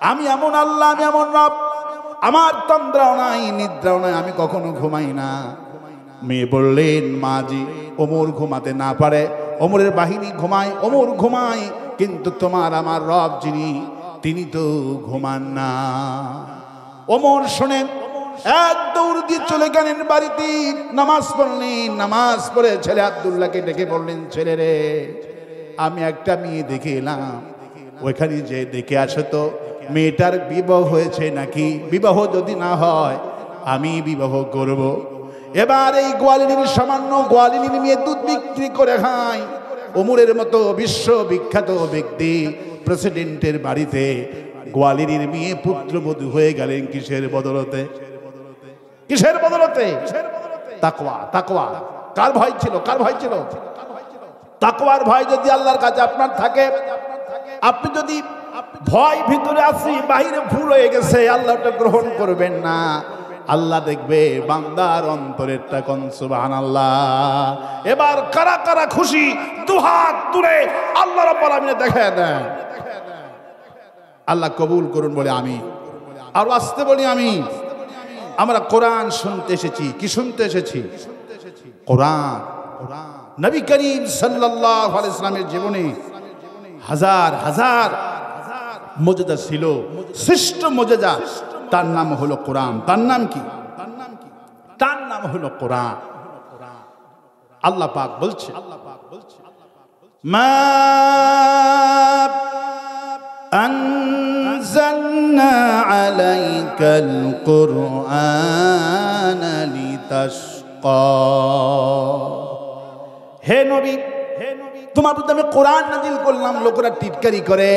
আমি এমন আল্লাহ, আমি এমন রব, আমার তন্দ্রাও নাই নিদ্রাও নাই, আমি কখনো ঘুমাই না। মেয়ে বললেন, মাজি ওমর ঘুমাতে না পারে, ওমরের বাহিনী ঘুমায়, ওমর ঘুমায়, কিন্তু তোমার আমার রব যিনি তিনি তো ঘুমান না। ওমর শোনেন, এক দৌড় দিয়ে চলে গেলেন বাড়িতে, নামাজ পড়লেন। নামাজ পড়ে ছেলে আব্দুল্লাহকে ডেকে বললেন, ছেলে রে, আমি একটা মেয়ে দেখে এলাম, ওইখানে যে দেখে আসো তো মেয়েটার বিবাহ হয়েছে নাকি, বিবাহ যদি না হয় আমি বিবাহ করব। এবার এই গোয়ালিনীর সামান্য গোয়ালিনীর মেয়ে দুধ বিক্রি করে খায়। ওমরের মতো বিশ্ববিখ্যাত ব্যক্তি প্রেসিডেন্টের বাড়িতে গোয়ালিনীর মেয়ে পুত্রবধূ হয়ে গেলেন কিসের বদলতে? কিসের বদলতে? তাকওয়া। তাকওয়া কার ভয় ছিল? কার ভয় ছিল? তাকওয়ার ভয় যদি আল্লাহর কাছে আপনার থাকে, আপনি যদি ভয় ভিতরে আসি বাহিরে ভুল হয়ে গেছে, আল্লাহটা গ্রহণ করবেন না। আল্লাহ দেখবে বান্দার অন্তরেরটা, কোন সুবহানাল্লাহ। এবার কারা কারা খুশি দুহাত তুলে আল্লাহ রাব্বুল আলামিন দেখায় দেন। আল্লাহ কবুল করুন বলে আমি, আর আসতে বলি আমি। আমরা কোরআন শুনতে এসেছি। কি শুনতে এসেছি? কোরআন। নবী করিম সাল্লাল্লাহু আলাইহি ওয়াসাল্লামের জীবনে হাজার হাজার মুজিজা ছিল, শ্রেষ্ঠ মুজিজা তার নাম হলো কোরআন। তার নাম কি? তার নাম হলো কোরআন। আল্লাহ পাক বলছে, মা আনজালনা আলাইকাল কুরআন লিতাশকা। হে নবী, তোমার প্রতি আমি কোরআন নাজিল করলাম। লোকেরা টিটকারি করে,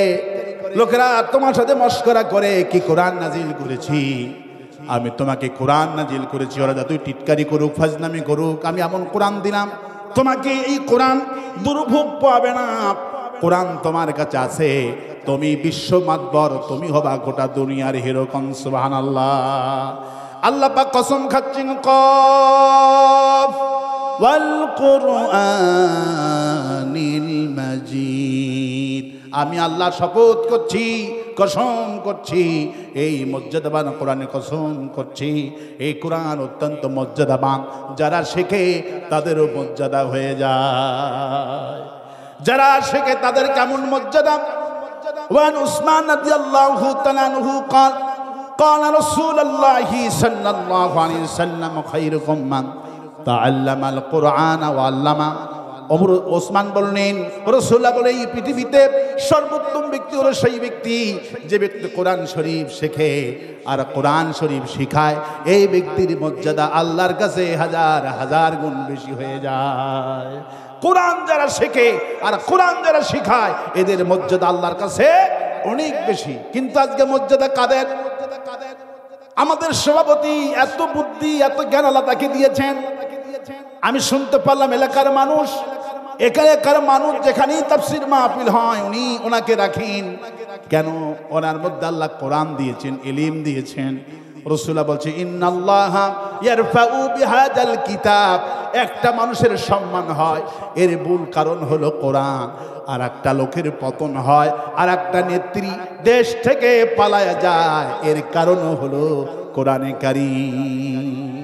লোকেরা তোমার সাথে মস্করা করে, কি কোরআন নাজিল করেছি? আমি তোমাকে কোরআন নাজিল করেছি। ওরা যতই টিটকারি করুক, ফাজলামি করুক, আমি এমন কোরআন দিলাম তোমাকে, এই কোরআন দুর্ভোগ পাবে না। কোরআন তোমার কাছে আছে, তুমি বিশ্ব মাতবর, তুমি হবা গোটা দুনিয়ার হিরো। কোন সুবহানাল্লাহ। আল্লাহ পাক কসম খাচ্ছেন, কফ ওয়াল কুরআনিল মাজিদ। আমি আল্লাহ শপথ করছি, কসম করছি, এই মর্যাদাবান কোরআনে কসম করছি, এই কোরআন অত্যন্ত মর্যাদাবান। যারা শেখে তাদেরও মর্যাদা হয়ে যায়। যারা শেখে তাদের কেমন মর্যাদা। ওয়ান উসমান রাদিয়াল্লাহু তাআলা আনহু قال قال رسول الله صلى الله عليه وسلم خيركم من تعلم القرآن وعلمه। ওসমান বললেন, রাসূলুল্লাহ বলে, এই পৃথিবীতে সর্বোত্তম ব্যক্তি হলো সেই ব্যক্তি যে ব্যক্তি কোরআন শরীফ শেখে আর কোরআন শরীফ শিখায়। এই ব্যক্তির মর্যাদা আল্লাহর কাছে হাজার হাজার গুণ বেশি হয়ে যায়। কোরআন যারা শেখে আর কোরআন যারা শিখায়, এদের মর্যাদা আল্লাহর কাছে অনেক বেশি। কিন্তু আজকে মর্যাদা কাদের? আমাদের সভাপতি এত বুদ্ধি, এত জ্ঞান আল্লাহ তাকে দিয়েছেন। আমি শুনতে পারলাম এলাকার মানুষ, এখানকার মানুষ যেখানেই তাফসীর মাহফিল হয় উনি ওনাকে রাখেন কেন? ওনার মধ্যে আল্লাহ কোরআন দিয়েছেন, ইলম দিয়েছেন। রাসূলুল্লাহ বলছে, ইন্নাল্লাহা ইয়ারফাউ বিহাদাল কিতাব। একটা মানুষের সম্মান হয়, এর মূল কারণ হলো কোরআন। আর একটা লোকের পতন হয়, আর একটা নেত্রী দেশ থেকে পালায়া যায়, এর কারণও হলো কোরআনে কারীম।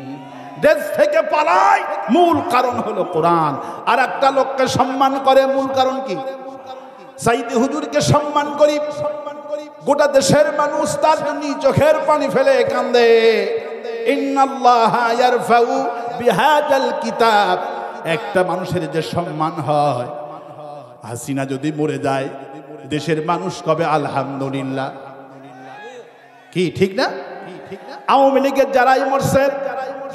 দেশ থেকে পালায়, মূল কারণ হলো কোরআন। আর একটা লোককে সম্মান করে, মূল কারণ কি? সাইদি হুজুরকে সম্মান করি, গোটা দেশের মানুষ তার জন্য চোখের পানি ফেলে কান্দে। ইন্নাল্লাহা ইয়ারফাউ বিহাদাল কিতাব। একটা মানুষের যে সম্মান হয়, হাসিনা যদি মরে যায় দেশের মানুষ কবে আলহামদুলিল্লাহ? কি ঠিক না? আওয়ামী লীগের যারাই মরছে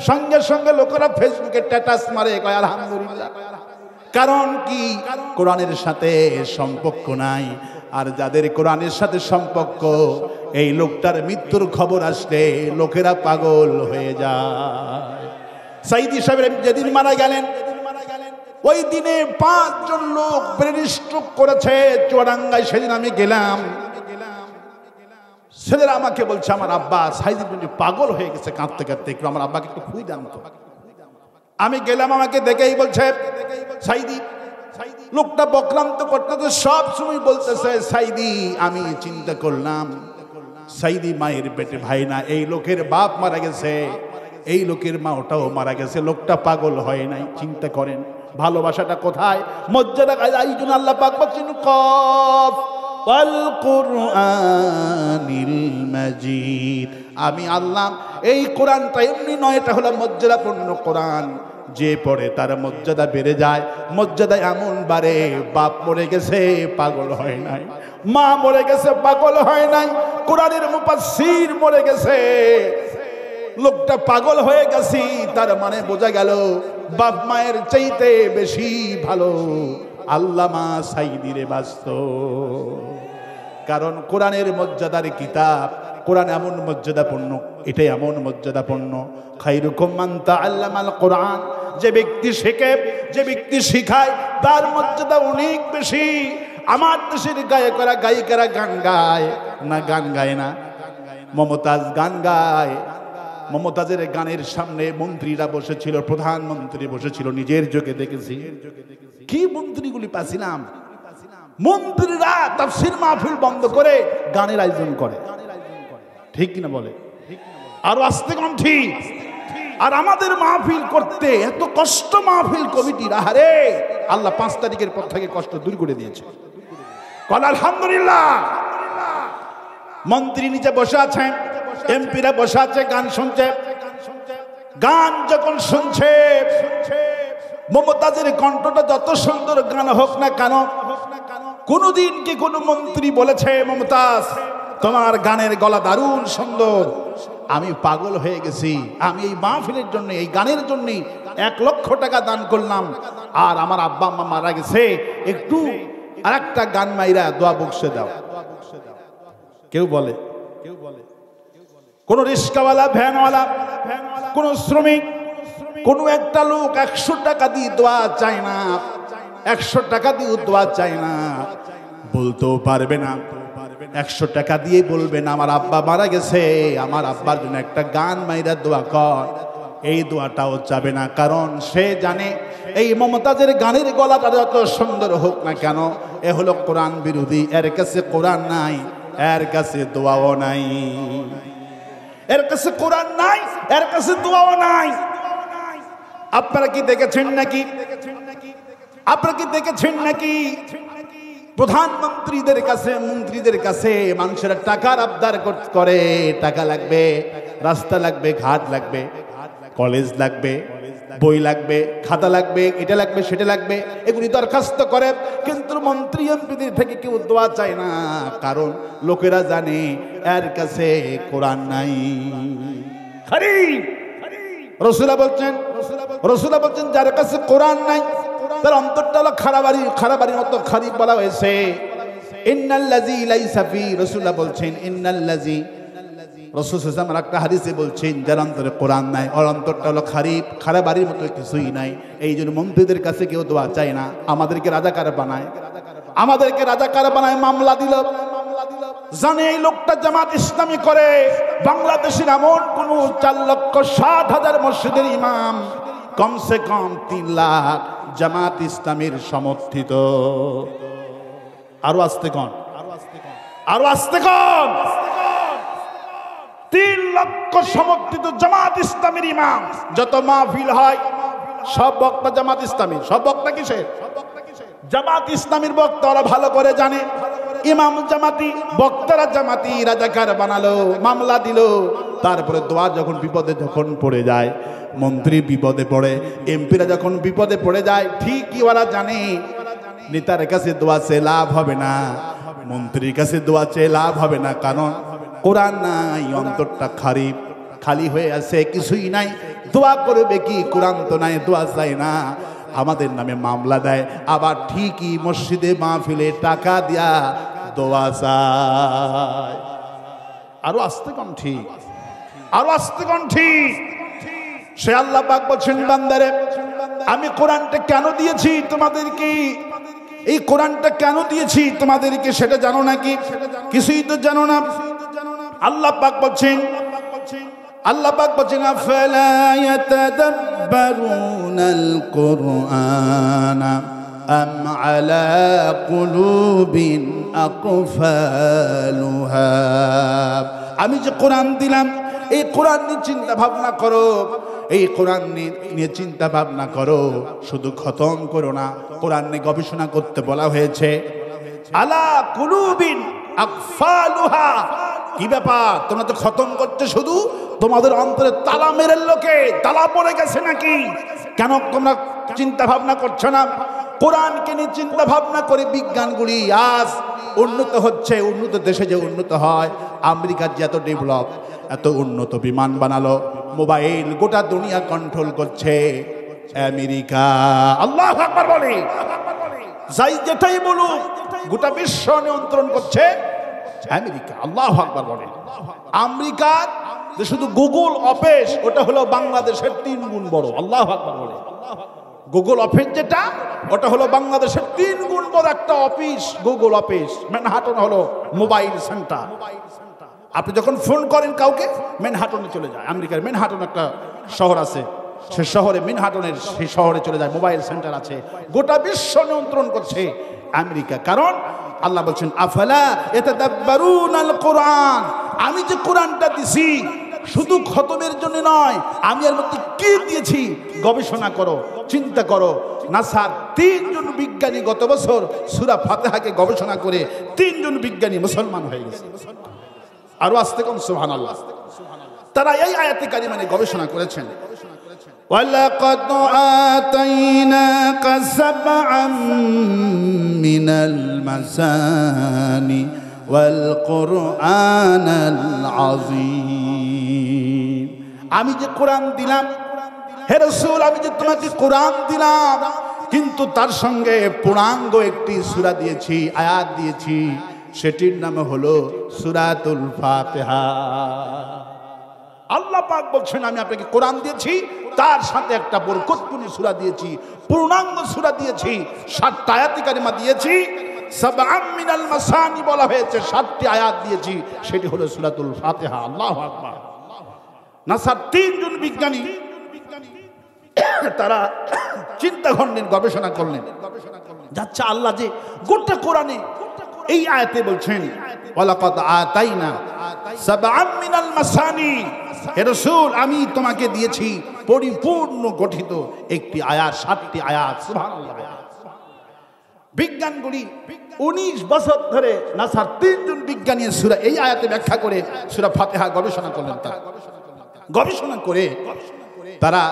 সঙ্গে সঙ্গে লোকেরা ফেসবুকে স্ট্যাটাস মারে, কয় আলহামদুলিল্লাহ। কারণ কি? কোরআনের সাথে সম্পর্ক নাই। আর যাদের কোরআনের সাথে সম্পর্ক, এই লোকটার মৃত্যুর খবর আসলে লোকেরা পাগল হয়ে যায়। সাইদি সাহেব যেদিন মারা গেলেন, ওই দিনে 5 জন লোক ব্রেন স্ট্রোক করেছে চুয়াডাঙ্গায়। সেদিন আমি গেলাম, ছেলেরা আমাকে বলছে, আমার আব্বা সাইদি পাগল হয়ে গেছে কাঁদতে কাঁদতে, একটু আমার আব্বাকে একটু খুঁজে দাম তো। আমি গেলাম, আমাকে দেখেই বলছে, সাইদি লোকটা বক্রান্ত করতে সব সময় বলতেছে সাইদি আমি চিন্তা করলাম সাইদি মায়ের পেটে ভাই না, এই লোকের বাপ মারা গেছে, এই লোকের মা ওটাও মারা গেছে, লোকটা পাগল হয় নাই। চিন্তা করেন ভালোবাসাটা কোথায়, মর্যাদা। এই জন্য আল্লাহ পাক বলছেন কফ ওয়াল কুরআনিল মাজিদ, আমি আল্লাহ এই কোরআনটা এমনি নয়, এটা হলো মর্যাদাপূর্ণ কোরআন, যে পড়ে তার মর্যাদা বেড়ে যায়। মর্যাদা এমন বাড়ে, বাপ মরে গেছে পাগল হয় নাই, মা মরে গেছে পাগল হয় নাই, কোরআনের মুফাসসির মরে গেছে, লোকটা পাগল হয়ে গেছি, তার মানে বোঝা গেল বাপ মায়ের চাইতে বেশি ভালো আল্লামা সাইদিরে বাস্ত। কারণ কোরআনের মর্যাদার কিতাব, কোরআন এমন মর্যাদাপূর্ণ, এটাই এমন মর্যাদাপূর্ণ। খায়রুকুম মান তাআল্লামাল কোরআন, যে ব্যক্তি শেখে, যে ব্যক্তি শিখায়, তার মর্যাদা অনেক বেশি। আমার দেশের গায়কেরা গায়িকারা গান গায় না, গান গায় না, মমতাজ গান গায়, মমতাজের গানের সামনে মন্ত্রীরা বসেছিল, প্রধানমন্ত্রী বসেছিল, নিজের চোখে দেখেছি। কি মন্ত্রীগুলি পাছিলাম, মন্ত্রীরা তাফসীর মাহফিল বন্ধ করে গানের আয়োজন করে, ঠিক কিনা বলে? আরো আস্তে কণ্ঠী। আর আমাদের মাহফিল করতে এত কষ্ট, মাহফিল কমিটির, আহারে আল্লাহ 5 তারিখের পর থেকে কষ্ট দূর করে দিয়েছে। কল আলহামদুলিল্লাহ। মন্ত্রী নিচে বসে আছেন, এমপিরা বসে আছে, গান শুনছে। গান যখন শুনছে, মমতাজের কণ্ঠটা যত সুন্দর গান হোক না কেন, কোনদিন কি কোন মন্ত্রী বলেছে মমতাজ তোমার গানের গলা দারুণ সুন্দর, আমি পাগল হয়ে গেছি, আমি এই মাহফিলের জন্য, এই গানের জন্য 1 লক্ষ টাকা দান করলাম, আর আমার আব্বা আম্মা মারা গেছে, একটু আরেকটা গান মাইরা দোয়া বক্সে দাও? কেউ বলে? কোন রিস্কাওয়ালা, ভ্যানওয়ালা, কোন শ্রমিক, কোন একটা লোক 100 টাকা দিয়ে দোয়া চায় না, 100 টাকা দিয়ে দোয়া চায় না, বলতেও পারবে না। 100 টাকা দিয়ে বলবেন আমার আব্বা মারা গেছে, আমার আব্বার জন্য একটা গান মাইরা দোয়া কর, এই দোয়াটাও চাবে না। কারণ সে জানে এই মমতাজের গানের গলাটা যত সুন্দর হোক না কেন, এ হলো কোরআন বিরোধী, এর কাছে কোরআন নাই, এর কাছে দোয়াও নাই, এর কাছে কোরআন নাই, এর কাছে দোয়াও নাই। আপনারা কি দেখেছেন নাকি, আপনারা কি দেখেছেন নাকি প্রধানমন্ত্রীদের কাছে, মন্ত্রীদের কাছে মানুষেরা টাকার আবদার করে, টাকা লাগবে, রাস্তা লাগবে, ঘাট লাগবে, কলেজ লাগবে, বই লাগবে, খাতা লাগবে, এটা লাগবে, সেটা লাগবে, এগুলি দরখাস্ত করে। কিন্তু মন্ত্রী এমপিদের থেকে কেউ দোয়া চায় না, কারণ লোকেরা জানে এর কাছে কোরআন নাই। রাসূলুল্লাহ বলছেন যার কাছে কোরআন নাই তার অন্তরটা হলো খারাবাড়ির মতো খারিপ বলা হয়েছে। ইন্নাল্লাযী লাইসা ফি, রাসূলুল্লাহ বলছেন ইন্নাল্লাযী, রাসূল সাল্লাল্লাহু আলাইহি ওয়াসাল্লাম একটা হাদিসে বলছেন যার অন্তরে কোরআন নাই ওর অন্তরটা হলো খারাবাড়ির মতো, কিছুই নাই। এই জন্য মন্ত্রীদের কাছে কেউ দোয়া চায় না, আমাদেরকে রাজাকার বানায়, আমাদেরকে রাজাকার বানায়, মামলা দিল, জানে এই লোকটা জামাত ইসলামী করে। বাংলাদেশের এমন কোন 4,60,000 মসজিদের ইমাম, কমসে কম 3 লাখ জামাত ইসলামীর সমর্থিত। আরো আস্তে কন, আরো আস্তে কন, 3 লক্ষ সমর্থিত জামাত ইসলামীর ইমাম। যত মাহফিল হয় সব বক্তা জামাত ইসলামী, সব বক্তা কিসের? জামাত ইসলামীর বক্তা, ওরা ভালো করে জানে ইমাম জামাতি, বক্তারা জামাতি, রাজাকার বানালো, মামলা দিল। তারপরে দোয়া যখন বিপদে যখন পড়ে যায়, মন্ত্রী বিপদে পড়ে, এমপিরা যখন বিপদে পড়ে যায়, ঠিকই ওরা জানে নেতার কাছে দোয়া চেয়ে লাভ হবে না, মন্ত্রীর কাছে দোয়া চেয়ে লাভ হবে না, কারণ কোরআন নাই, অন্তরটা খালি হয়ে আছে, কিছুই নাই। দোয়া করবে কি? কোরআন তো নাই, দোয়া চাই না, আমাদের নামে মামলা দেয়, আবার ঠিকই মসজিদে মাহফিলে টাকা দিয়া দোয়া চায়। আরো আস্তে কম, ঠিক, আরো আস্তে কম, ঠিক। সে আল্লাহ পাক বলছেন বান্দারে আমি কোরআনটা কেন দিয়েছি তোমাদেরকে, এই কোরআনটা কেন দিয়েছি তোমাদেরকে সেটা জানো নাকি? কিছুই তো জানো না। আল্লাহ পাক বলছেন, আল্লাহ পাক বলছেন আফালা ইয়াতাদাব্বারুনাল কুরআনা আম আলা কুলুবিন আকফালুহা। আমি যে কোরআন দিলাম, এই কোরআন নিয়ে চিন্তা ভাবনা করো, এই কোরআন নিয়ে চিন্তা ভাবনা করো, শুধু খতম করো না, কোরআন নিয়ে গবেষণা করতে বলা হয়েছে। আলা কুলুবিন আকফালুহা, কি ব্যাপার তোমরা তো খতম করতে, শুধু তোমাদের অন্তরে তালা মেরে লোকে তালা পড়ে গেছে নাকি? কেন তোমরা চিন্তা ভাবনা করছো না? কোরআনকে নিয়ে চিন্তা ভাবনা করে বিজ্ঞানগুলি আজ উন্নত হচ্ছে। উন্নত দেশে যে উন্নত হয়, আমেরিকার যে এত ডেভেলপ, এত উন্নত বিমান বানালো, মোবাইল গোটা দুনিয়া কন্ট্রোল করছে আমেরিকা। আল্লাহু আকবার বলে, যাই যেটাই বলুক গোটা বিশ্ব নিয়ন্ত্রণ করছে আমেরিকা। আল্লাহু আকবার বলে। আমেরিকার যে শুধু গুগল অফিস, ওটা হলো বাংলাদেশের 3 গুণ বড়। আল্লাহু আকবার বলে। গুগল অফিস যেটা, ওটা হলো বাংলাদেশের 3 গুণ বড় একটা অফিস। গুগল অফিস ম্যানহাটন হলো মোবাইল সেন্টার। আপনি যখন ফোন করেন কাউকে, ম্যানহাটনে চলে যায়। আমেরিকার ম্যানহাটন একটা শহর আছে, সে শহরে ম্যানহাটনের সেই শহরে চলে যায়, মোবাইল সেন্টার আছে। গোটা বিশ্ব নিয়ন্ত্রণ করছে আমেরিকা। কারণ আল্লাহ বলছেন আফালা ইয়াতাদাব্বারুনাল কোরআন, আমি যে কোরআনটা দিছি শুধু খতমের জন্য নয়, আমি এর মধ্যে কি দিয়েছি গবেষণা করো, চিন্তা করো। নাসার 3 জন বিজ্ঞানী গত বছর সূরা ফাতিহাকে গবেষণা করে 3 জন বিজ্ঞানী মুসলমান হয়ে গেছে। আরো আসতে কোন সুবহানাল্লাহ। তারা এই আয়াতে কারিমা নিয়ে গবেষণা করেছেন। ওয়ালাকাদ আতাইনাকা সাবআম মিনাল মাসানি ওয়াল কুরআনাল আযীম, আমি যে কোরআন দিলাম হে রাসূল, আমি যে তোমাকে কোরআন দিলাম, কিন্তু তার সঙ্গে পূর্ণাঙ্গ একটি সূরা দিয়েছি, আয়াত দিয়েছি, সেটির নাম হলো সূরাতুল ফাতিহা। আল্লাহ পাক বলছেন আমি আপনাকে কোরআন দিয়েছি, তার সাথে একটা বরকতপূর্ণ সূরা দিয়েছি, পূর্ণাঙ্গ সূরা দিয়েছি, 7টা আয়াতে কারিমা দিয়েছি। সাবআম মিনাল মাসানি বলা হয়েছে, 7টি আয়াত দিয়েছি, সেটি হলো সূরাতুল ফাতিহা। আল্লাহু আকবার। নাসার 3 জন বিজ্ঞানী তারা চিন্তা করলেন, গবেষণা করলেন, যাচ্ছে আল্লাহ যে গোটা কোরআনে এই আয়াতে বলছেন ওয়ালাকাদ আতাইনা সাবআম মিনাল মাসানি, হে রাসূল আমি তোমাকে দিয়েছি পরিপূর্ণ গঠিত একটি আয়াত, 7টি আয়াত। সুবহানাল্লাহ। বিজ্ঞানগুলি 19 বছর ধরে নাসার 3 জন বিজ্ঞানী সূরা এই আয়াতে ব্যাখ্যা করে সূরা ফাতিহা গবেষণা করলেন। তারা গবেষণা করে তারা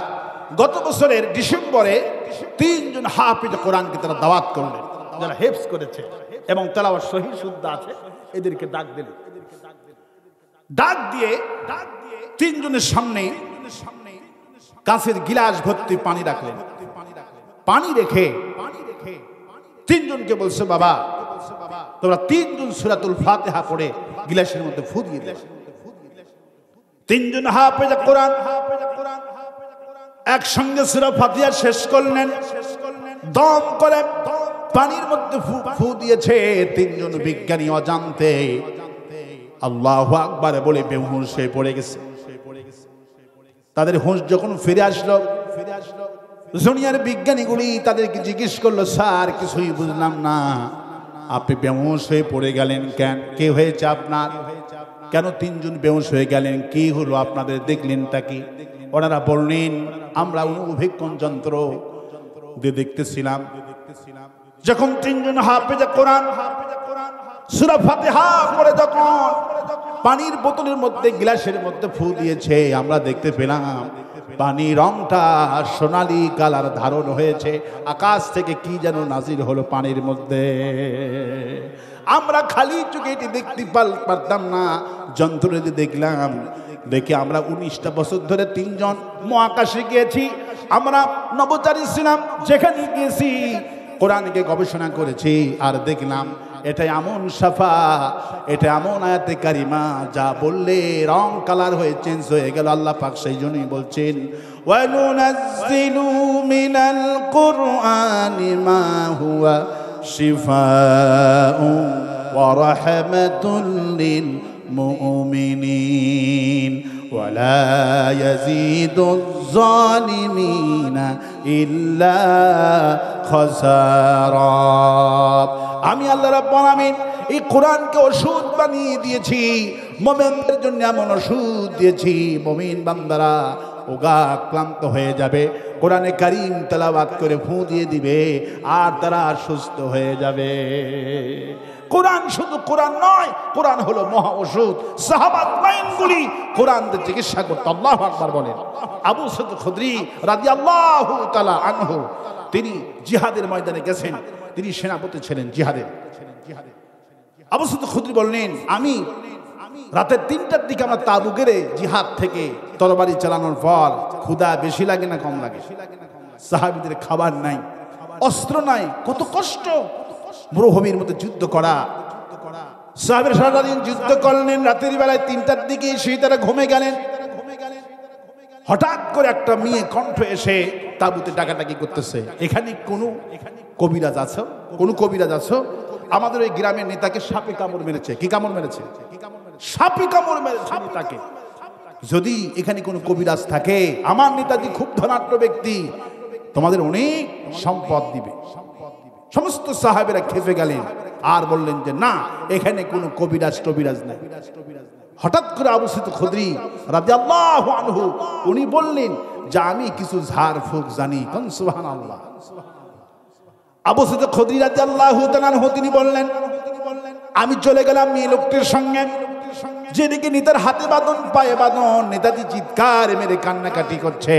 গত বছরের ডিসেম্বরে 3 জন হাফিজ কোরআনকে তারা দাওয়াত করলেন, যারা হেফজ করেছে এবং তেলাওয়াত সহিহ শুদ্ধ আছে, এদেরকে ডাক দিলেন। ডাক দিয়ে 3 জনের সামনে কাঁচের গিলাস ভর্তি পানি রাখলেন। পানি রেখে 3 জনকে বলছে বাবা তোমরা 3 জন সূরাতুল ফাতিহা পড়ে গিলাসের মধ্যে ফু দিয়ে দাও। 3 জন হাফেজ কোরআন একসঙ্গে সূরা ফাতিহা শেষ করলেন, দম করে পানির মধ্যে ফু দিয়েছে। 3 জন বিজ্ঞানী অজান্তে আল্লাহু আকবার বলে বেহুশ হয়ে পড়ে গেছে। তাদের হুঁশ যখন ফিরে আসলো, জুনিয়র বিজ্ঞানীগুলি তাদেরকে জিজ্ঞেস করলো স্যার কিছুই বুঝলাম না, আপনি বেহুশ হয়ে পড়ে গেলেন কেন? কে হয়েছে আপনার? কেন 3 জন বেহুশ হয়ে গেলেন? কি হলো আপনাদের? দেখলেনটা কি? ওনারা বললেন আমরা অনুভীক্ষণ যন্ত্র দিয়ে দেখতেছিলাম, যখন 3 জন হাফেজ কোরআন সূরা ফাতিহা পড়ে যখন পানির বোতলের মধ্যে গ্লাসের মধ্যে ফু দিয়েছে, আমরা দেখতে পেলাম পানির রংটা সোনালী কালার ধারণ হয়েছে। আকাশ থেকে কি যেন নাজির হলো পানির মধ্যে। আমরা খালি চোখে এটি দেখতে পারতাম না, যন্ত্র দিয়ে দেখলাম। দেখে আমরা 19টা বছর ধরে 3 জন মহাকাশে গিয়েছি, আমরা নভোচারী ছিলাম, যেখানে গিয়েছি কোরআনকে গবেষণা করেছি, আর দেখলাম এটা এমন সাফা, এটা এমন আয়াতে কারিমা যা বললে রং কালার হয়ে চেঞ্জ হয়ে গেল। আল্লাহ পাক সেই জন্যই বলছেন ওয়ানুনাজ্জিলু মিনাল কুরআনি মা হুয়া শিফাউন ওয়া রাহমাতুল লিল মুমিনিন ওয়ালা ইয়াজিদুজ জালিমিনা ইল্লা খাসারা। আমি আল্লাহ রাব্বুল আলামিন এই কোরআনকে ওষুধ বানিয়ে দিয়েছি, মুমিনদের জন্য এমন ওষুধ দিয়েছি, মুমিন বান্দারা ওগা ক্লান্ত হয়ে যাবে, কোরআনে কারীম তেলাওয়াত করে ফু দিয়ে দিবে আর তারা সুস্থ হয়ে যাবে। কোরআন শুধু কোরআন নয়, কোরআন হলো মহা ওষুধ। সাহাবাত মাইনগুলি কোরআনের চিকিৎসা করত। আল্লাহু আকবার বলেন। আবু সাঈদ খুদরি রাদিয়াল্লাহু তাআলা আনহু তিনি জিহাদের ময়দানে গেছেন, তিনি সেনাপতি ছিলেন জিহাদের। আবু সাঈদ খুদরি বললেন, আমি রাতের 3টার দিকে আমরা তাবু গেড়ে জিহাদ থেকে তরবারি চালানোর পর ক্ষুধা বেশি লাগে না কম লাগে? সাহাবীদের খাবার নাই, অস্ত্র নাই, কত কষ্ট মরুভূমির মধ্যে যুদ্ধ করা। সাহাবীরা সারাদিন যুদ্ধ করলেন, রাতের বেলায় 3টার দিকে সেই তারা ঘুমে গেলেন। হঠাৎ করে একটা মেয়ে কণ্ঠ এসে তাবুতে ডাকাডাকি করতেছে, এখানে কোনো কবিরাজ আছো? কোনো কবিরাজ আছো? আমাদের ওই গ্রামের নেতাকে সাপে কামড় মেরেছে। কি কামড় মেরেছে? সাপে কামড় মেরেছে নেতাকে। যদি এখানে কোনো কবিরাজ থাকে, আমার নেতাজি খুব ধনাঢ্য ব্যক্তি, তোমাদের অনেক সম্পদ দিবে। সমস্ত সাহাবেরা খেপে গেলেন আর বললেন যে না, এখানে কোনো কবিরাজ টবিরাজ নাই। হঠাৎ করে আবু সাঈদ খুদরি রাদিয়াল্লাহু আনহু উনি বললেন যে আমি কিছু ঝাড় ফুঁক জানি। কোন সুবহানাল্লাহ। আবু সাঈদ খুদরি রাদিয়াল্লাহু তাআলা আনহু তিনি বললেন, আমি চলে গেলাম মেয়ে লোকটির সঙ্গে, যেদিকে নেতার হাতে বাঁধন পায়ে বাঁধন, নেতাজি চিৎকার মেরে কান্নাকাটি করছে।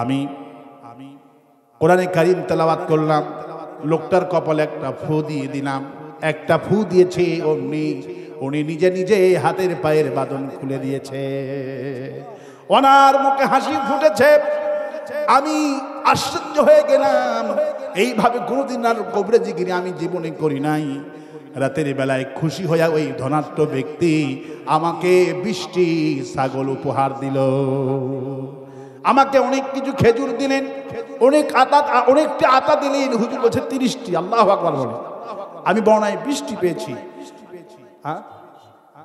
আমি কোরআনে কারীম তেলাওয়াত করলাম, লোকটার কপালে একটা ফু দিয়ে দিলাম। একটা ফু দিয়েছে অমনি উনি নিজে নিজে হাতের পায়ের বাঁধন খুলে দিয়েছে, ওনার মুখে হাসি ফুটেছে। আমি আশ্চর্য হয়ে গেলাম, এইভাবে কোনোদিন আর কবিরাজিগিরি আমি জীবনে করি নাই। রাতের বেলায় খুশি হয়ে ওই ধনাঢ্য ব্যক্তি আমাকে 20টি ছাগল উপহার দিল, আমাকে অনেক কিছু খেজুর দিলেন, অনেকটি আটা দিলেন। হুজুর বলছে 30টি। আল্লাহু আকবার বলে। আমি বর্ণায় 20টি পেয়েছি,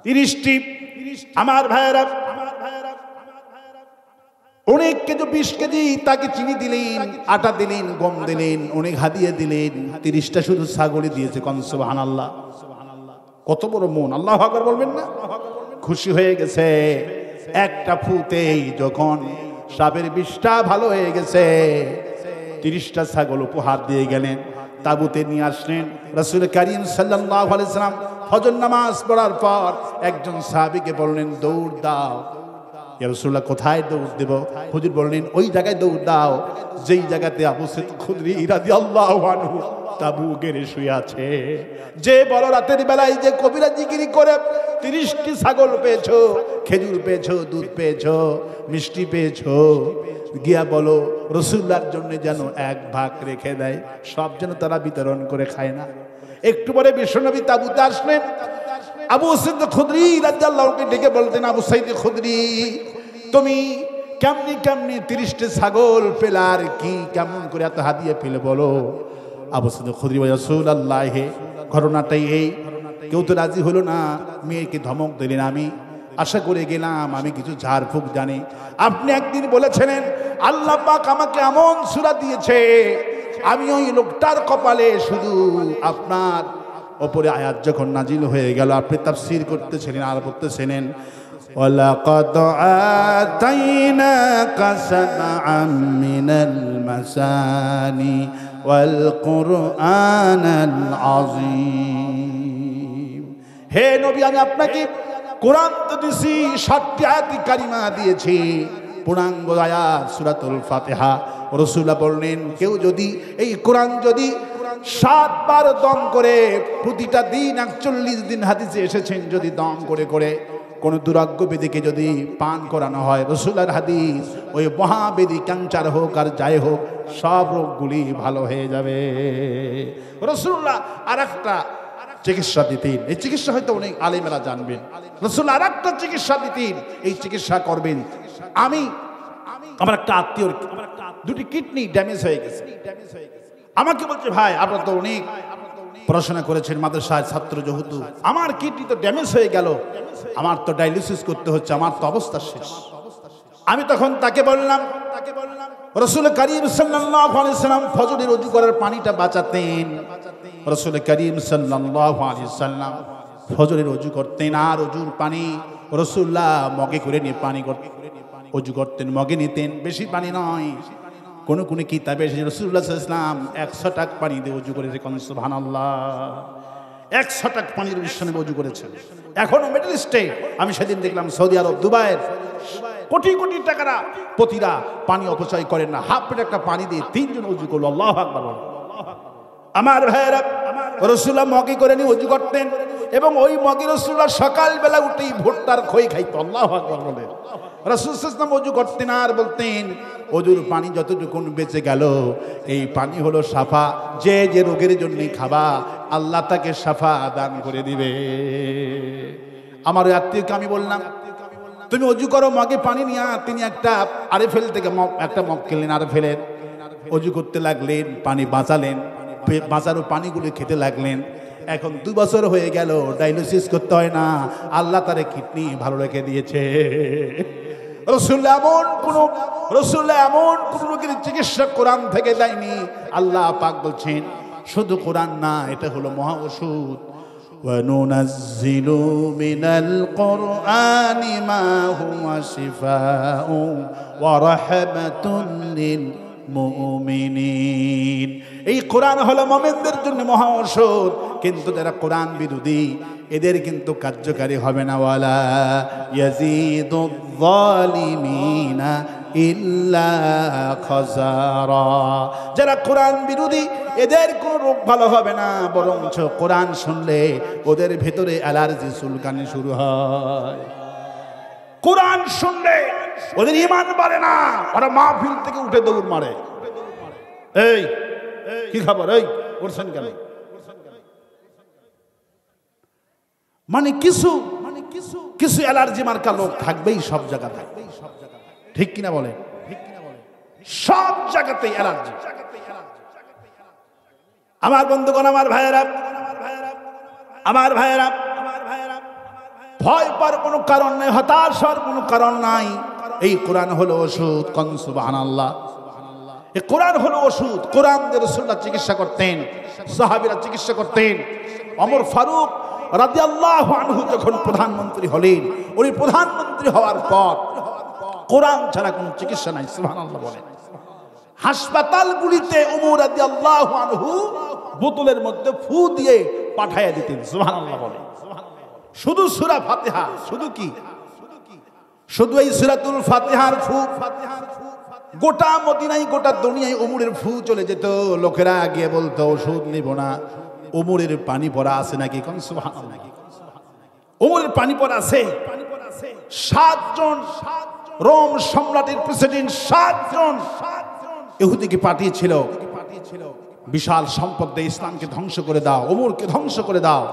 30টি। আমার ভাইয়েরা, অনেক কিছু 20 কেজি তাকে চিনি দিলেন, আটা দিলেন, গম দিলেন, অনেক হাদিয়া দিলেন। 30টা শুধু ছাগলই দিয়েছে। কোন সুবহানাল্লাহ। কত বড় মন! আল্লাহু আকবার বলবেন না? খুশি হয়ে গেছে। একটা ফুতেই যখন সাপের বিষটা ভালো হয়ে গেছে, 30টা ছাগল উপহার দিয়ে গেলেন, তাবুতে নিয়ে আসলেন। রাসূল কারীম সাল্লাল্লাহু আলাইহি সাল্লাম ফজর নামাজ পড়ার পর একজন সাহাবীকে বললেন, দৌড় দাও। ইয়া রাসূলুল্লাহ, কোথায় দৌড় দেব? হুজুর বললেন, ওই জায়গায় দৌড় দাও যেই জায়গাতে আবু সাঈদ খুদরি রাদিয়াল্লাহু আনহু তাবু গেড়ে শুয়ে আছে। যে বড় রাতের বেলায় যে কবিরাজিগিরি করে 30টি ছাগল পেয়েছো, খেজুর পেয়েছো, দুধ পেয়েছো, মিষ্টি পেয়েছো, গিয়া বলো রাসূলুল্লাহর জন্য যেন 1 ভাগ রেখে দেয়, সব যেন তারা বিতরণ করে খায় না। একটু পরে বিশ্বনবী তাবুতে আসলেন। আবু সাঈদ খুদরি রাদিয়াল্লাহু আনহু ডেকে বলতেন, আবু সাঈদ খুদরি, তুমি কেমনি 30টি ছাগল পেলে, আর কি কেমন করে এত হাদিয়া পেলে বলো? আবু সাঈদ খুদরি বলে, রাসূলুল্লাহ, ঘটনাটাই এই, কেউ তো রাজি হলো না, মেয়েকে ধমক দিলেন। আমি আশা করে গেলাম আমি কিছু ঝাড়ফুঁক জানি। আপনি একদিন বলেছিলেন আল্লাহ পাক আমাকে এমন সূরা দিয়েছে, আমি ওই লোকটার কপালে শুধু আপনার ওপরে আয়াত যখন নাজিল হয়ে গেল, আপনি তাফসীর করতেছিলেন আর বলতেছিলেন, ওয়ালাকাদ আতাইনাকা সাবআম মিনাল মাসানি ওয়াল কুরআনাল আযীম। হে নবী, আমি আপনাকে কোরআন তো দিয়েছি, 7টি আয়াতি কারিমা দিয়েছি, পূর্ণাঙ্গ আয়াত সূরাতুল ফাতিহা। রাসূলুল্লাহ বললেন, কেউ যদি এই কোরআন যদি 7 বার দম করে, প্রতিটা দিন 41 দিন হাদিসে এসেছেন, যদি দম করে করে কোন দুরাগ্য বেদিকে যদি পান করানো হয়, রাসূলুল্লাহর হাদিস, ওই মহাবেদি ক্যান্সার হোক আর যাই হোক, সব রোগগুলি ভালো হয়ে যাবে। রাসূলুল্লাহ আরেকটা চিকিৎসা দিতেন, এই চিকিৎসা হয়তো অনেক আলেমেরা জানবেন। রাসূলুল্লাহ আরেকটা চিকিৎসা দিতেন, এই চিকিৎসা করবেন। আমার একটা আত্মীয়র 2টি কিডনি ড্যামেজ হয়ে গেছে, আমাকে বলছে, ভাই আপনার তো অনেক পড়াশোনা করেছেন মাদ্রাসায় ছাত্র যেহেতু, আমার কিডনি তো ড্যামেজ হয়ে গেল, আমার তো ডায়ালিসিস করতে হচ্ছে, আমার তো অবস্থা শেষ। আমি তখন তাকে বললাম, রাসূল করিম সাল্লাল্লাহু আলাইহি সাল্লাম ফজরের ওযু করার পানিটা বাঁচাতেন। রাসূল করিম সাল্লাল্লাহু আলাইহি সাল্লাম ফজরের ওযু করতেন, আর ওযুর পানি রাসূলুল্লাহ মগে করে নিয়ে পানি ওযু করতেন, মগে নিতেন, বেশি পানি নয়। কোন কোন কিতাবে এসেছে রাসূলুল্লাহ সাল্লাল্লাহু আলাইহি ওয়াসাল্লাম 100 টাক পানি দিয়ে ওযু করেছে। সুবহানাল্লাহ, 100 টাক পানির মিশ্রণে ওযু করেছেন। এখনো মিডল ইস্টে আমি সেদিন দেখলাম সৌদি আরব, দুবাইয়ের কোটি কোটি টাকারা প্রতিরা পানি অপচয় করেন না, হাফ প্লেট একটা পানি দিয়ে 3 জন ওযু করলো। আল্লাহু আকবার। আমার ভাইয়েরা, রাসূলুল্লাহ মগে করে নিয়ে ওযু করতেন এবং ওই মগে রাসূলুল্লাহ সকালবেলা উঠেই ভুট্টার খই খাইতো। আল্লাহু আকবার বলে। রাসূল সাল্লাল্লাহু আলাইহি ওয়াসাল্লাম ওযু করতেন আর বলতেন, ওযুর পানি যতটুকু বেঁচে গেল এই পানি হলো শাফা, যে যে রোগের জন্য খাবা আল্লাহ তাকে শাফা দান করে দিবে। আমার আত্মীয়কে আমি বললাম, তুমি ওযু করো, মগে পানি নিয়ে। তিনি একটা আরএফএল থেকে একটা মগ কিনলেন, আরএফএলের ওযু করতে লাগলেন, পানি বাঁচালেন, বাঁচারও পানিগুলো খেতে লাগলেন। এখন 2 বছর হয়ে গেল, ডায়ালিসিস করতে হয় না, আল্লাহ তারে কিডনি ভালো রেখে দিয়েছে। রাসূলুল্লাহ এমন কোন রোগের চিকিৎসা কোরআন থেকে দেয়নি। আল্লাহ পাক বলছেন শুধু কোরআন না, এটা হলো মহা ওষুধ। وَنُنَزِّلُ مِنَ الْقُرْآنِ مَا هُوَ شِفَاءٌ وَرَحْمَةٌ لِلْمُؤْمِنِينَ। এই কোরআন হলো মুমিনদের জন্য মহা ঔষধ, কিন্তু যারা কোরআন বিরোধী এদের কিন্তু কার্যকারী হবে না। ওয়ালা ইয়াজিদুয যালিমিনা ইল্লা খাসারা। যারা কোরআন বিরোধী এদের কোনো রোগ ভালো হবে না, বরঞ্চ কোরআন শুনলে ওদের ভেতরে অ্যালার্জি চুলকানি শুরু হয়। কোরআন শুনলে ওদের ঈমান বাড়ে না, ওরা মাহফিল থেকে উঠে দৌড় মারে। এই কি খবর, এই করছেন কেন? মানে কিছু অ্যালার্জি মার্কা লোক থাকবেই সব জায়গাতে, ঠিক কিনা বলে? সব জায়গাতেই অ্যালার্জি। আমার বন্ধুগণ, আমার ভাইয়েরা, ভয় পাওয়ার কোনো কারণ নাই, হতাশ হওয়ার কোনো কারণ নাই। এই কোরআন হলো ওষুধ। কোন সুবহানাল্লাহ। এই কোরআন হলো ওষুধ। কোরআন দিয়ে রাসূলুল্লাহ চিকিৎসা করতেন, সাহাবীরা চিকিৎসা করতেন। ওমর ফারুক রাদিয়াল্লাহু আনহু যখন প্রধানমন্ত্রী হলেন, উনি প্রধানমন্ত্রী হওয়ার পর কোরআন ছাড়া কোনো চিকিৎসা নাই। সুবহানাল্লাহ বলেন। হাসপাতালগুলিতে ওমর রাদিয়াল্লাহু আনহু বোতলের মধ্যে ফু দিয়ে পাঠাইয়া দিতেন। সুবহানাল্লাহ বলেন। শুধু সূরা ফাতিহা, শুধু এই সূরাতুল ফাতিহার ফু গোটা মদিনায়, গোটা দুনিয়ায় ওমরের ফু চলে যেত। লোকেরা গিয়ে বলতো ওষুধ নিব না, ওমরের পানি পড়া আছে নাকি? কোন সুবহানাল্লাহ। ওমরের পানি পড়া আছে। 7 জন রোম সম্রাটের প্রেসিডেন্ট 7 জন ইহুদিকে পাঠিয়েছিল, বিশাল সম্পদ দিয়ে ইসলামকে ধ্বংস করে দাও, ওমরকে ধ্বংস করে দাও।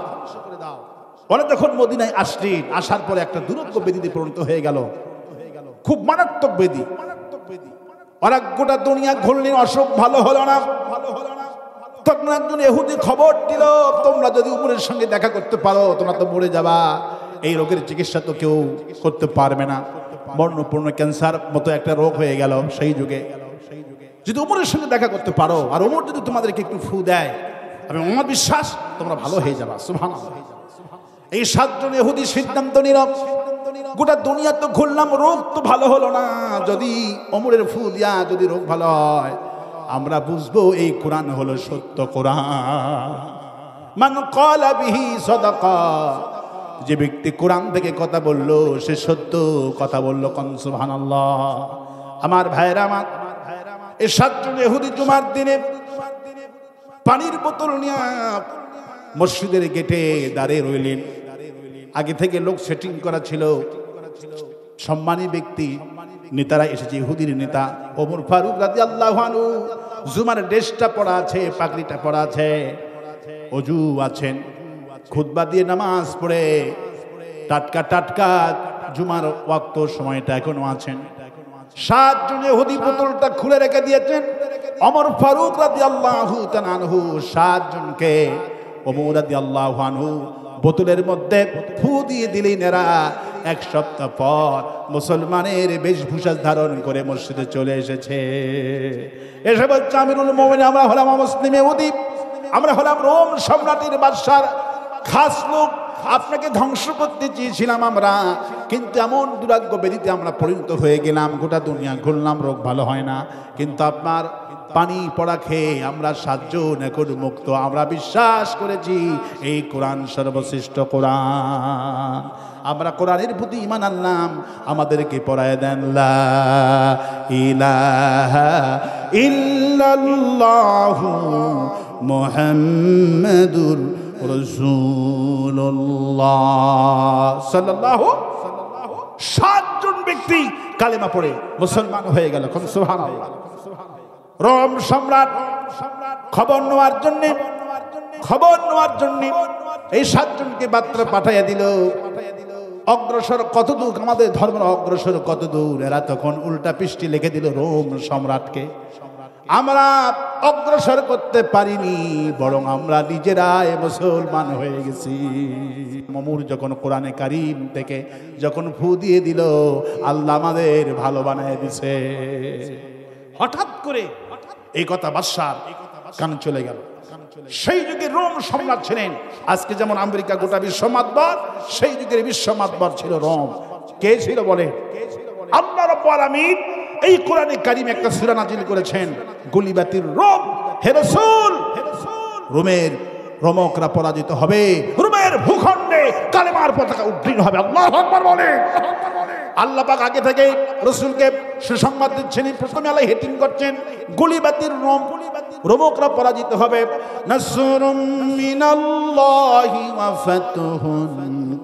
ওরা যখন মদিনায় আসলেন, আসার পরে একটা দুরন্ত ব্যাধিতে পরিণত হয়ে গেল, খুব মারাত্মক ব্যাধি। ওরা গোটা দুনিয়া ঘুরলেন, অসুখ ভালো হলো না। তখন একজন ইহুদি খবর দিল, তোমরা যদি ওমরের সঙ্গে দেখা করতে পারো তোমরা তো মরে যাবা, এই রোগের চিকিৎসা তো কেউ করতে পারবে না, মরণপূর্ণ ক্যান্সার মতো একটা রোগ হয়ে গেল সেই যুগে। যদি ওমরের সঙ্গে দেখা করতে পারো আর ওমর যদি তোমাদেরকে একটু ফু দেয়, আমি আমার বিশ্বাস তোমরা ভালো হয়ে যাবা। সুবহানাল্লাহ। এই 7 জন ইহুদি সিদ্ধান্ত নিল, গোটা দুনিয়া তো ঘুরলাম, রোগ তো ভালো হলো না, যদি ওমরের ফু দিয়া যদি রোগ ভালো হয় আমরা বুঝবো এই কোরআন হলো সত্য কোরআন। মান ক্বালা বিহি সাদাকা। যে ব্যক্তি কোরআন থেকে কথা বললো সে সত্য কথা বললো। কোন সুবহানাল্লাহ। আমার ভাইরা, এই 7 জন ইহুদি জুমার দিনে পানির বোতল নিয়ে মসজিদের গেটে দাঁড়িয়ে রইলেন। আগে থেকে লোক সেটিং করা ছিল, সম্মানী ব্যক্তি নেতারা এসেছে। ইহুদির নেতা ওমর ফারুক রাদিয়াল্লাহু আনহু, জুমার ড্রেসটা পরা আছে, পাগড়িটা পরা আছে, ওযু আছেন, খুতবা দিয়ে নামাজ পড়ে টাটকা জুমার ওয়াক্ত সময়টা এখনো আছেন। 7 জন ইহুদি বোতলটা খুলে রেখে দিয়েছেন। ওমর ফারুক রাদিয়াল্লাহু তাআলা আনহু 7 জনকে ওমর রাদিয়াল্লাহু আনহু বোতলের মধ্যে ফু দিয়ে দিলেন। এরা এক সপ্তাহ পর মুসলমানের বেশভূষা ধারণ করে মসজিদে চলে এসেছে। এসে বলছে, আমিরুল মুমিনিন, আমরা হলাম মুসলিম ইহুদি, আমরা হলাম রোম সম্রাটের বাদশার খাস লোক, আপনাকে ধ্বংস করতে চেয়েছিলাম আমরা, কিন্তু এমন দুরাগ্য ব্যাধিতে আমরা পরিণত হয়ে গেলাম, গোটা দুনিয়া ঘুরলাম, রোগ ভালো হয় না, কিন্তু আপনার পানি পড়া খেয়ে আমরা 7 জন এখন মুক্ত। আমরা বিশ্বাস করেছি এই কোরআন সর্বশ্রেষ্ঠ কোরআন, আমরা কোরআনের প্রতি ঈমান আনলাম, আমাদেরকে পড়ায় দেন লা ইলাহা ইল্লাল্লাহু মুহাম্মাদুর রাসূলুল্লাহ সাল্লাল্লাহু। 7 জন ব্যক্তি কালেমা পড়ে মুসলমান হয়ে গেল। সুবহানাল্লাহ। রোম সম্রাট খবর নেওয়ার জন্য এই 7 জনকে বার্তা পাঠাইয়া দিল। অগ্রসর কত দূর, আমাদের ধর্মের অগ্রসর কত দূর। এরা তখন উল্টা পৃষ্টি লিখে দিল রোম সম্রাটকে, আমরা অগ্রসর করতে পারিনি, বরং আমরা নিজেরাই মুসলমান হয়ে গেছি। মামুর যখন কোরআনে কারীম থেকে যখন ফু দিয়ে দিল, আল্লাহ আমাদের ভালো বানায় দিছে। হঠাৎ করে এই কথা বাদশার কানে চলে গেল। সেই যুগে রোম সম্রাট ছিলেন, আজকে যেমন আমেরিকা গোটা বিশ্ব মাতবর, সেই যুগের বিশ্ব মাতবর ছিল রোম। কে ছিল বলে? আল্লাহ রাব্বুল আলামিন এই কোরআনে কারীমে একটা সূরা নাজিল করেছেন, গুলিবাতির রোম। হে রাসূল, রোমকরা পরাজিত হবে, রোমের ভূখণ্ডে কালেমার পতাকা উড্ডীন হবে। আল্লাহু আকবার বলে। আল্লাহ পাক আগে থেকে রাসূলকে সুসংবাদ দিচ্ছেন, প্রথমে আল্লাহ হেটিং করছেন গুলিবাতির রোম, রোমকরা পরাজিত হবে। নাসরুম মিনাল্লাহি ওয়া ফাতহুন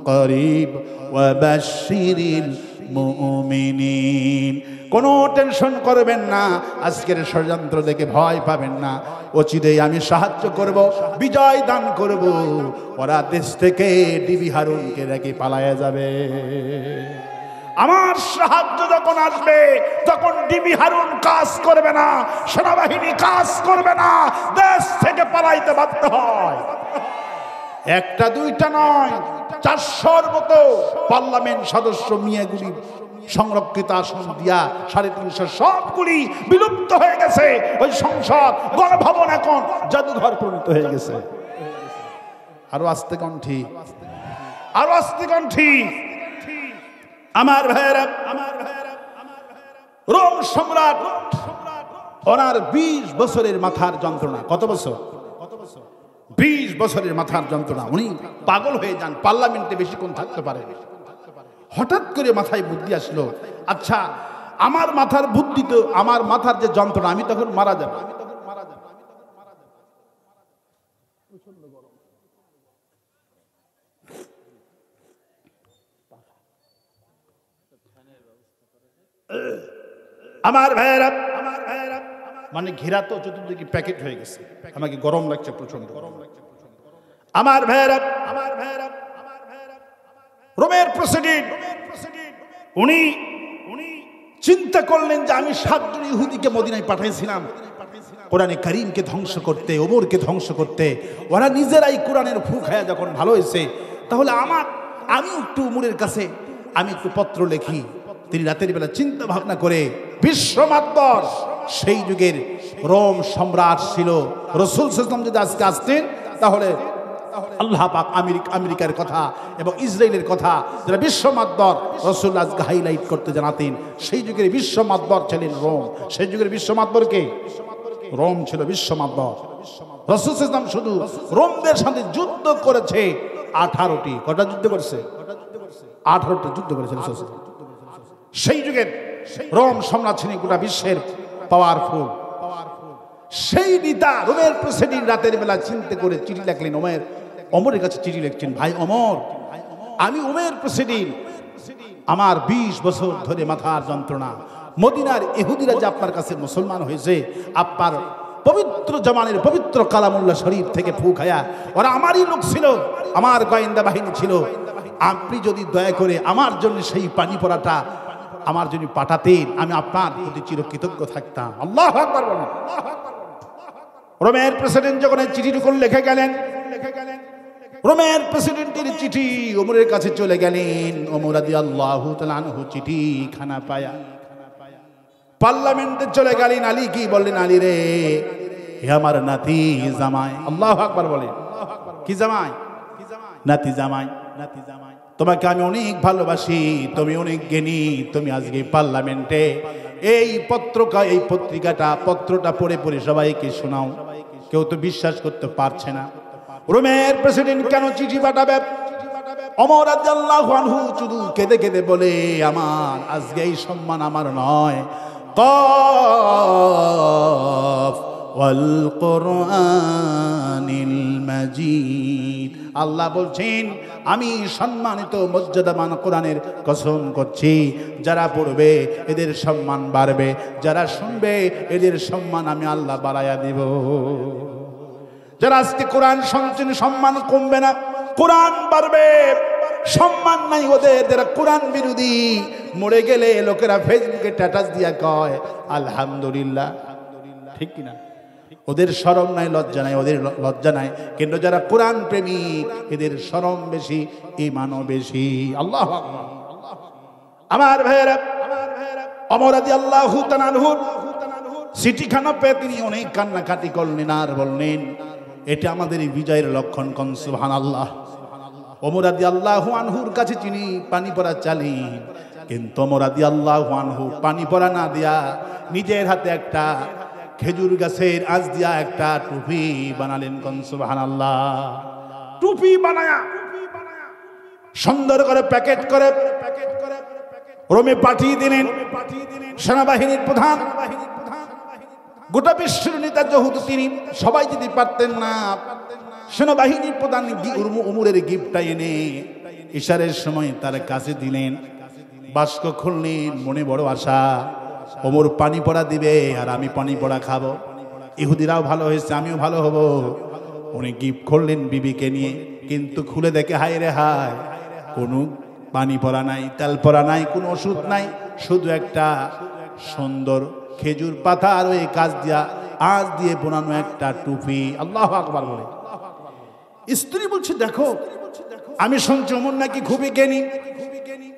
করিব ওয়া বাশশিরিল মুমিনিন। কোনো টেনশন করবেন না, আজকের ষড়যন্ত্র দেখে ভয় পাবেন না, অচিরেই আমি সাহায্য করব, বিজয় দান করব। ওরা দেশ থেকে ডিবি হারুনকে রেখে পালায়া যাবে। আমার সাহায্য যখন আসবে, তখন ডিবি হারুন কাজ করবে না, সেনাবাহিনী কাজ করবে না, দেশ থেকে পালাইতে বাধ্য হয়। একটা দুইটা নয়, 400-র মতো পার্লামেন্ট সদস্য মিয়াগুলি সংরক্ষিত আসন দিয়া 350 সবগুলি বিলুপ্ত হয়ে গেছে। ওই সংসদ গণভবন এখন জাদুঘর পরিণত হয়ে গেছে। আরো আস্তে কণ্ঠী, আরো আস্তে কণ্ঠী। আমার ভাইয়েরা, রোম সম্রাট ওনার 20 বছরের মাথার যন্ত্রণা। কত বছর? 20 বছরের মাথার যন্ত্রণা। উনি পাগল হয়ে যান, পার্লামেন্টে বেশিক্ষণ থাকতে পারে। হঠাৎ করে মাথায় বুদ্ধি আসলো, আচ্ছা আমার মাথার বুদ্ধি তো, আমার মাথার যে যন্ত্রণা, আমি তখন মারা যাব। আমার ভাইয়েরা, মানে ঘেরা তো চতুর্দিকে প্যাকেট হয়ে গেছে, আমাকে গরম লাগছে প্রচন্ড। আমার ভাইয়েরা, রোমের প্রেসিডেন্ট উনি চিন্তা করলেন যে আমি 7 জন ইহুদিকে মদিনায় পাঠিয়েছিলাম কোরআনে কারীমকে ধ্বংস করতে, ওমরকে ধ্বংস করতে। ওরা নিজেরাই কোরআনের ফু খায়া যখন ভালো হয়েছে, তাহলে আমি একটু ওমরের কাছে আমি একটু পত্র লিখি। তিনি রাতের বেলা চিন্তা ভাবনা করে বিশ্ব মাতবর, সেই যুগের রোম সম্রাট ছিল রাসূল সাল্লাল্লাহু আলাইহি ওয়াসাল্লাম, যদি আজকে আসতেন তাহলে আল্লাহ পাক আমেরিকার কথা এবং ইসরায়েলের কথা, যারা বিশ্ব মাতবর, রাসূল আজকে হাইলাইট করতে জানাতেন। সেই যুগের বিশ্ব মাতবর ছিলেন রোম। সেই যুগের বিশ্ব মাতবর কে? রোম ছিল বিশ্ব মাতবর। রাসূল সাল্লাল্লাহু আলাইহি ওয়াসাল্লাম শুধু রোমদের সাথে যুদ্ধ করেছে 18টি। কটা যুদ্ধ করেছে? 18টা যুদ্ধ করেছে রাসূল সাল্লাল্লাহু আলাইহি ওয়াসাল্লাম। সেই যুগের রোম সম্রাট ছিলেন গোটা বিশ্বের পাওয়ারফুল। সেই নেতা রোমের প্রেসিডেন্ট রাতের বেলা চিন্তা করে চিঠি লিখলেন, ওমরের কাছে চিঠি লিখছেন, ভাই ওমর, আমি ওমর প্রেসিডেন্ট, আমার 20 বছর ধরে মাথার যন্ত্রণা, মদিনার ইহুদিরা যে আপনার কাছে মুসলমান হয়েছে, আপনার পবিত্র জামানের পবিত্র কালামুল্লাহ শরীফ থেকে ফু খায়া, ওরা আমারই লোক ছিল, আমার গোয়েন্দা বাহিনী ছিল। আপনি যদি দয়া করে আমার জন্য সেই পানি পড়াটা আমার জন্য পাঠাতেন, আমি আপনার প্রতি চিরকৃতজ্ঞ থাকতাম। আল্লাহু আকবার বলেন। রোমের প্রেসিডেন্ট যখন এই চিঠিটুকু লিখে গেলেন, রোমের প্রেসিডেন্টের চিঠি ওমরের কাছে চলে গেলেন। ওমর রাদিয়াল্লাহু তাআলা আনহু চিঠি খানা পায়া পার্লামেন্টে চলে গেলেন। আলী কি বললেন, আলী রে, হে আমার নাতি জামাই, আল্লাহু আকবার বলেন, কি জামাই? নাতি জামাই, নাতি জামাই, তোমাকে আমি অনেক ভালোবাসি, তুমি অনেক জ্ঞানী, তুমি আজকে পার্লামেন্টে এই পত্রটা পড়ে পড়ে সবাইকে শোনাও। কেউ তো বিশ্বাস করতে পারছে না রোমের প্রেসিডেন্ট কেন চিঠি পাঠাবে। ওমর রাদিয়াল্লাহু আনহু শুধু কেঁদে কেঁদে বলে, আমার আজকে এই সম্মান আমার নয়, কফ ওয়াল কুরআনিল মাজিদ। আল্লাহ বলছেন, আমি সম্মানিত মর্যাদাবান কোরআনের কসম করছি, যারা পড়বে এদের সম্মান বাড়বে, যারা শুনবে এদের সম্মান আমি আল্লাহ বাড়াইয়া দিব। যারা আজকে কোরআন শুনছেন সম্মান কমবে না, কোরআন বাড়বে। সম্মান নাই ওদের, যারা কোরআন বিরোধী। মরে গেলে লোকেরা ফেসবুকে স্ট্যাটাস দিয়া কয় আলহামদুলিল্লাহ, ঠিক কিনা? ওদের শরম নাই, লজ্জা নাই, ওদের লজ্জা নাই। কিন্তু যারা কোরআন প্রেমিক এদের শরম বেশি, ঈমানও বেশি। আল্লাহু আকবার। আমার ভাইয়েরা, ওমর রাদিয়াল্লাহু তাআলা আনহু চিঠিখানা পেয়ে তিনি অনেক কান্নাকাটি করলেন আর বললেন, এটা আমাদের বিজয়ের লক্ষণ, কোন সুবহানাল্লাহ। ওমর রাদিয়াল্লাহু আনহুর কাছে তিনি পানি পড়া চালেন, কিন্তু ওমর রাদিয়াল্লাহু আনহু পানি পড়া না দিয়া নিজের হাতে একটা খেজুর গাছের আঁশ দিয়া একটা টুপি বানালেন, কোন সুবহানাল্লাহ। টুপি বানায়া সুন্দর করে প্যাকেট করে রোমে পাঠিয়ে দিলেন। সেনাবাহিনীর প্রধান, গোটা বিশ্বের নেতা যেহেতু তিনি, সবাই যদি পারতেন না, সেনাবাহিনীর প্রধান উমরের গিফটটা এনে ইশারের সময় তার কাছে দিলেন। বাস্ক খুললেন, মনে বড় আশা, ওমর পানি পড়া দিবে আর আমি পানি পড়া খাবো, ইহুদিরাও ভালো হয়েছে, আমিও ভালো হব। উনি গিফট করলেন বিবিকে নিয়ে, কিন্তু খুলে দেখে হায় রে হায়, কোনো পানি পড়া নাই, তেল পড়া নাই, কোনো ওষুধ নাই, শুধু একটা সুন্দর খেজুর পাতা আর ওই কাজ দিয়া আঁশ দিয়ে বোনানো একটা টুপি। আল্লাহু আকবার বলে স্ত্রী বলছে, দেখো আমি শুনছি ওমর নাকি খুবই জ্ঞানী,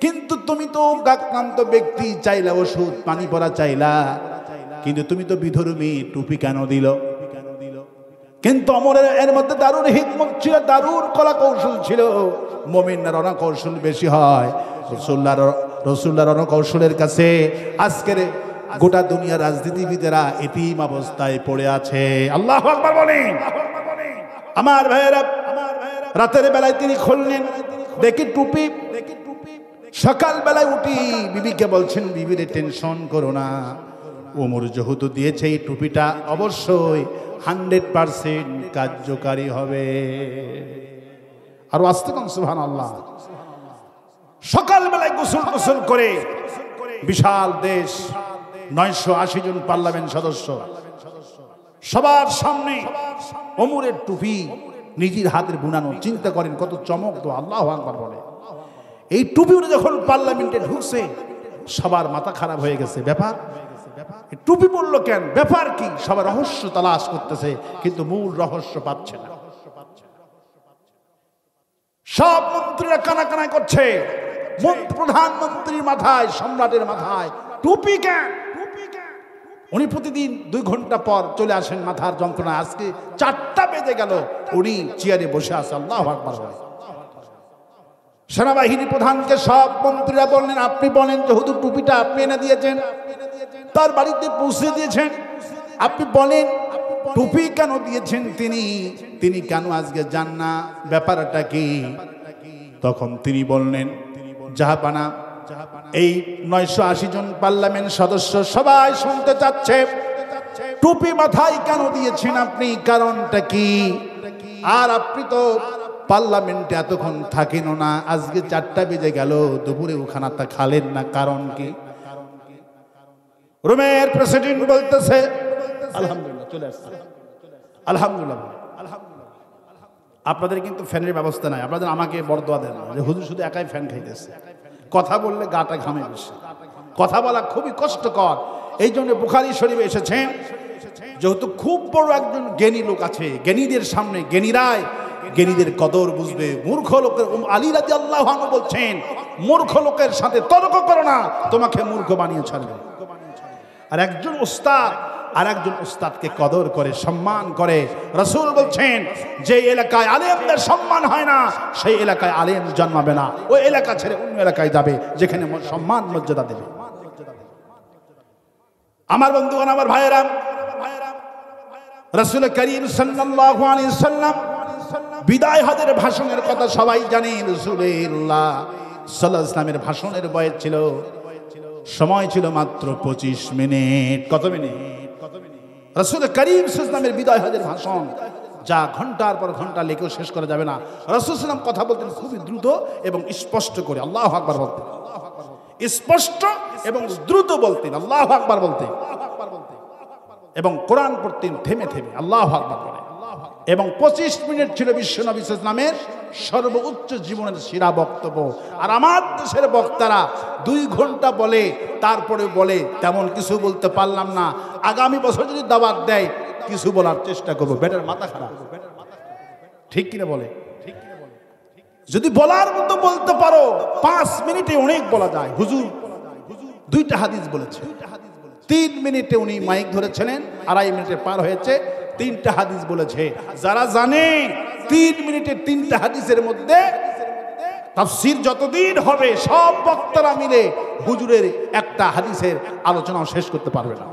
কিন্তু তুমি তো গাক্রান্ত ব্যক্তি, চাইলা ওষুধ পানি পড়া চাইলা, কিন্তু তুমি তো বিধর্মী, টুপি কেন দিল? কিন্তু ওমরের এর মধ্যে দারুণ হিকমত ছিল, দারুণ কলা কৌশল ছিল। মুমিনরা রণ কৌশল বেশি হয়, রাসূলুল্লাহর রণ কৌশলের কাছে আজকের গোটা দুনিয়ার রাজনীতিবিদেরা এতিম অবস্থায় পড়ে আছে। আল্লাহু আকবার বলেন। আমার ভাইয়েরা, রাতের বেলায় তিনি খুললেন, দেখি টুপি। সকাল বেলায় উঠি বিবিকে বলছেন, বিবিরে টেনশন করো না, ওমর যেহেতু দিয়েছে এই টুপিটা অবশ্যই 100% কার্যকারী হবে। আর আস্তে কোন সুবহানাল্লাহ। সকাল বেলায় গোসল করে বিশাল দেশ, 980 জন পার্লামেন্ট সদস্য, সবার সামনে ওমরের টুপি নিজের হাতের বুনানো। চিন্তা করেন কত চমক তো। আল্লাহু আকবার বলে। এই টুপি যখন পার্লামেন্টে ঢুকছে সবার মাথা খারাপ হয়ে গেছে। ব্যাপার, টুপি পড়লো কেন, ব্যাপার কি? সবার রহস্য তালাশ করতেছে, কিন্তু মূল রহস্য পাচ্ছে না। সব মন্ত্রীরা কানাকানাই করছে, প্রধানমন্ত্রীর মাথায়, সম্রাটের মাথায় টুপি কেন? উনি প্রতিদিন 2 ঘন্টা পর চলে আসেন মাথার যন্ত্রণা। আজকে 4টা বেজে গেল, উনি চেয়ারে বসে আছে। আল্লাহু আকবার। সেনাবাহিনী প্রধানকে সব মন্ত্রীরা বললেন, আপনি বলেন, যেহেতু টুপিটা আপনি এনে দিয়েছেন, তার বাড়িতে পৌঁছে দিয়েছেন, আপনি বলেন টুপি কেন দিয়েছেন তিনি কেন আজকে যান না, ব্যাপারটা কি? তখন তিনি বললেন, জাহাপানা, এই 980 জন পার্লামেন্ট সদস্য সবাই শুনতে চাচ্ছে, টুপি মাথায় কেন দিয়েছেন আপনি, কারণটা কি? আর আপনি তো পার্লামেন্টে এতক্ষণ থাকেন না, আজকে 4টা বেজে গেল, দুপুরে খানাটা খালেন না, কারণ কি? রোমের প্রেসিডেন্ট বলতেছে, আলহামদুলিল্লাহ, চলে আসছে, আলহামদুলিল্লাহ। আপনাদের কিন্তু ফ্যানের ব্যবস্থা নাই, আপনাদের আমাকে বরদোয়া দেন না যে হুজুর শুধু একাই ফ্যান খাইতেছে। কথা বললে গাটা ঘামে বেশি, কথা বলা খুবই কষ্টকর। এই জন্য বুখারী শরীফে এসেছেন, যেহেতু খুব বড় একজন জ্ঞানী লোক আছে, জ্ঞানীদের সামনে জ্ঞানীরাই জ্ঞানীদের কদর বুঝবে। মূর্খ লোকের আলী রাদিয়াল্লাহু আনহু বলছেন, মূর্খ লোকের সাথে তর্ক করো না, তোমাকে মূর্খ বানিয়ে ছাড়বে। আর একজন উস্তাদ আর একজন উস্তাদকে কদর করে, সম্মান করে। রাসূল বলছেন, যে এলাকায় আলেমদের সম্মান হয় না, সেই এলাকায় আলেম জন্মাবে না। ওই এলাকা ছেড়ে অন্য এলাকায় যাবে যেখানে সম্মান মর্যাদা দেবে। আমার বন্ধুগণ, আমার ভাইয়েরা, রাসূল করিম সাল্লাল্লাহু আলাইহি সাল্লাম বিদায় হজের ভাষণের কথা সবাই জানেন। রাসূলুল্লাহ সাল্লাল্লাহু আলাইহি ওয়াসাল্লামের ভাষণের বয়স ছিল, সময় ছিল মাত্র 25 মিনিট। কত মিনিট? রাসূল করিম সাল্লাল্লাহু আলাইহি ওয়াসাল্লামের বিদায় হজের ভাষণ, যা ঘন্টার পর ঘন্টা লেখেও শেষ করা যাবে না। রাসূল সাল্লাল্লাহু আলাইহি ওয়াসাল্লাম কথা বলতেন খুবই দ্রুত এবং স্পষ্ট করে, আল্লাহু আকবার বলতেন, স্পষ্ট এবং দ্রুত বলতেন, আল্লাহু আকবার বলতেন, এবং কোরআন পড়তেন থেমে থেমে, আল্লাহু আকবার বলে। এবং 25 মিনিট ছিল বিশ্ব নবী সাল্লাল্লাহু আলাইহি ওয়াসাল্লামের সর্বোচ্চ জীবনের সেরা বক্তব্য। আর আমার দেশের বক্তারা 2 ঘন্টা বলে, তারপরে বলে তেমন কিছু বলতে পারলাম না, আগামী বছর যদি দাওয়াত দেয় কিছু বলার চেষ্টা করবো। বেটার মাথা খারাপ, ঠিক কিনা বলে? যদি বলার মতো বলতে পারো 5 মিনিটে অনেক বলা যায়। হুজুর 2টা হাদিস বলেছে, 3 মিনিটে উনি মাইক ধরেছিলেন, 2.5 মিনিটে পার হয়েছে, 3টা হাদিস বলেছে। যারা জানে 3 মিনিটে 3টা হাদিসের মধ্যে তাফসীর যতদিন হবে সব বক্তারা মিলে হুজুরের একটা হাদিসের আলোচনা শেষ করতে পারবে না।